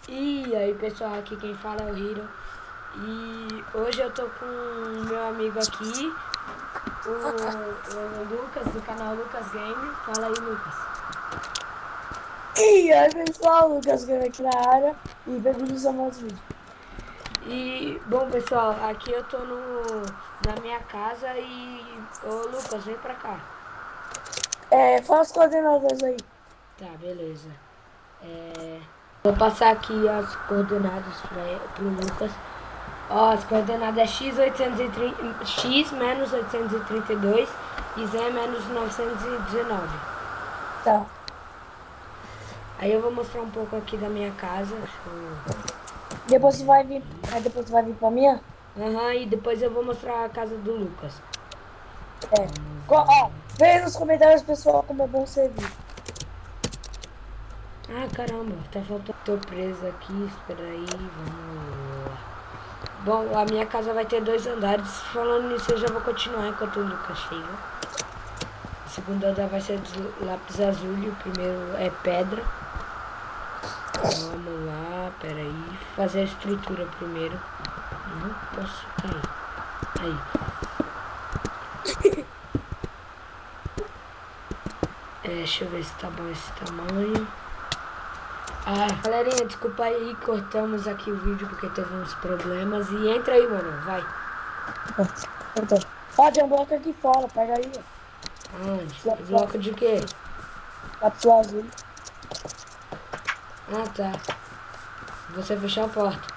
E aí pessoal, aqui quem fala é o Hiro. E hoje eu tô com o meu amigo aqui, o Lucas, do canal Lucas Game. Fala aí, Lucas. E aí pessoal, Lucas Game aqui na área e bem-vindos ao nosso vídeo. E bom pessoal, aqui eu tô na minha casa e ô Lucas, vem pra cá. Fala as coordenadas aí. Tá, beleza. Vou passar aqui as coordenadas pro Lucas. Ó, as coordenadas é x menos 832 e z menos 919. Tá. Aí eu vou mostrar um pouco aqui da minha casa. Depois você vai vir. Aí depois você vai vir pra minha? Aham, e depois eu vou mostrar a casa do Lucas. Vê nos comentários, pessoal, como é bom você vir. Ah, caramba, tá faltando. Tô preso aqui, espera aí, vamos lá. Bom, a minha casa vai ter 2 andares. Falando nisso, eu já vou continuar enquanto o Lucas chega. O segundo andar vai ser de lápis azul e o primeiro é pedra. Vamos lá, peraí. Fazer a estrutura primeiro. Não posso cair. Aí. Deixa eu ver se tá bom esse tamanho. Ah, galerinha, desculpa aí, cortamos aqui o vídeo porque teve uns problemas. E entra aí, mano, vai. Então. Ó, tem um bloco aqui fora, pega aí. Onde? Bloco de quê? Lápis azul. Ah, tá. Você fechou a porta.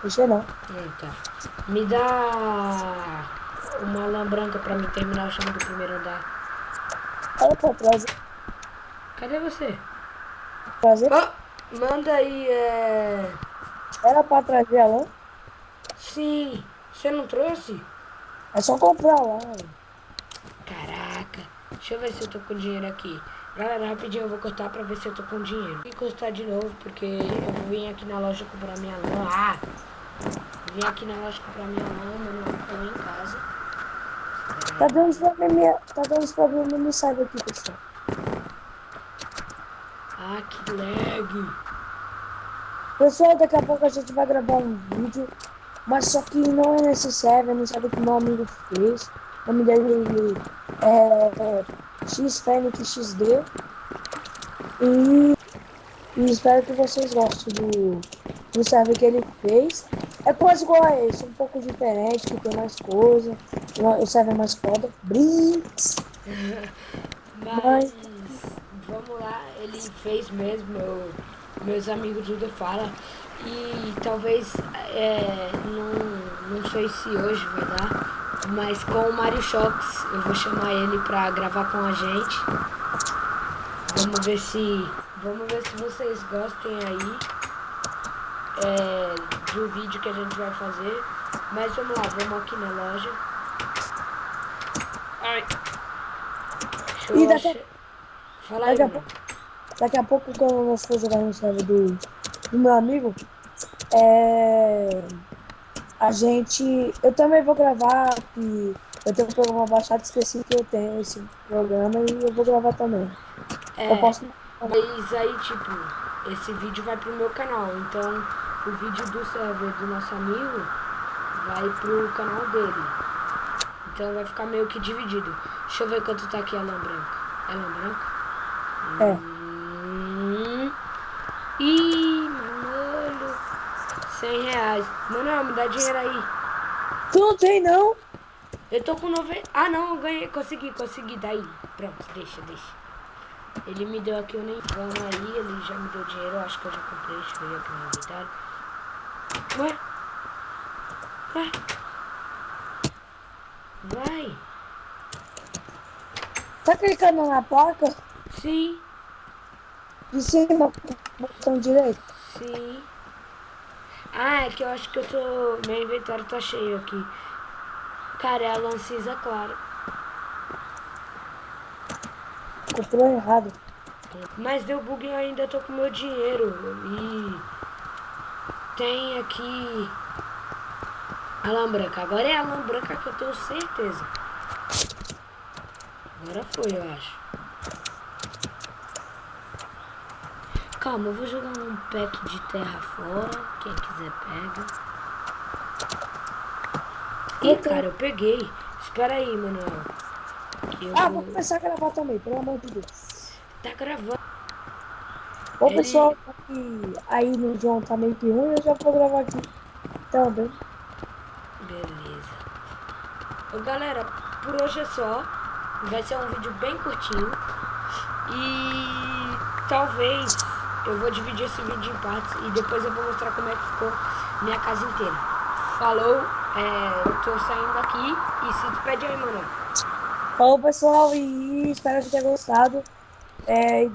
Deixa não. Ah, tá. Me dá uma lã branca pra mim terminar o chão do primeiro andar. Ela pra trás. Cadê você? Trazer? Oh, manda aí, Era pra trazer a lã? Sim. Você não trouxe? É só comprar lá. Caraca. Deixa eu ver se eu tô com dinheiro aqui. Galera, rapidinho eu vou cortar pra ver se eu tô com dinheiro. Vou cortar de novo porque eu vim aqui na loja comprar minha lã. Ah! Vim aqui na loja comprar minha lã, mas não tô em casa. Tá dando uns problemas no site aqui, pessoal. Ah, que lag. Pessoal, daqui a pouco a gente vai gravar um vídeo, mas só que não é nesse server, não sabe o que meu amigo fez. O nome dele é XFenix e espero que vocês gostem do server que ele fez. É quase igual a esse, um pouco diferente, que tem mais coisa, o server é mais foda. Brinks! Mas vamos lá, ele fez mesmo, meus amigos tudo falam. E talvez, não sei se hoje vai dar, mas com o Mario Shox eu vou chamar ele pra gravar com a gente. Vamos ver se vocês gostem aí do vídeo que a gente vai fazer. Mas vamos lá, vamos aqui na loja. Ai. E Fala aí, mano. daqui a pouco, quando nós for jogar no server do meu amigo, eu também vou gravar, que eu tenho um programa baixado, esqueci que eu tenho esse programa e eu vou gravar também. Eu posso. Mas aí, tipo, esse vídeo vai pro meu canal. Então, o vídeo do server do nosso amigo vai pro canal dele. Então, vai ficar meio que dividido. Deixa eu ver quanto tá aqui a lã branca. É lã branca? Ih, mano. R$100. Mano, me dá dinheiro aí. Tu não tem, não? Eu tô com 90. Ah, não, eu ganhei. Consegui. Daí. Pronto, deixa. Ele me deu aqui um nem vamos aí, ele já me deu dinheiro, eu acho que eu já comprei, deixa eu ver aqui no inventário. Ué? Vai. Tá clicando na placa? Sim. De cima, botão direito? Sim. Ah, é que eu acho que meu inventário tá cheio aqui. Cara, é a lã cinza clara. Comprou errado. Mas deu bug e eu ainda tô com meu dinheiro. E tem aqui a lã branca. Agora é a lã branca que eu tenho certeza. Agora foi, eu acho. Calma, eu vou jogar um pack de terra fora. Quem quiser pega. Ih, cara, eu peguei. Espera aí, Manuel. Que eu Vou começar a gravar também, pelo amor de Deus. Tá gravando. Ô, Ele- pessoal, que aí no João tá meio que ruim, eu já vou gravar aqui também. Beleza. Ô, galera, por hoje é só. Vai ser um vídeo bem curtinho. E talvez eu vou dividir esse vídeo em partes e depois eu vou mostrar como é que ficou minha casa inteira. Falou, tô saindo aqui e se despede aí, mano. Falou, pessoal, e espero que tenha gostado. E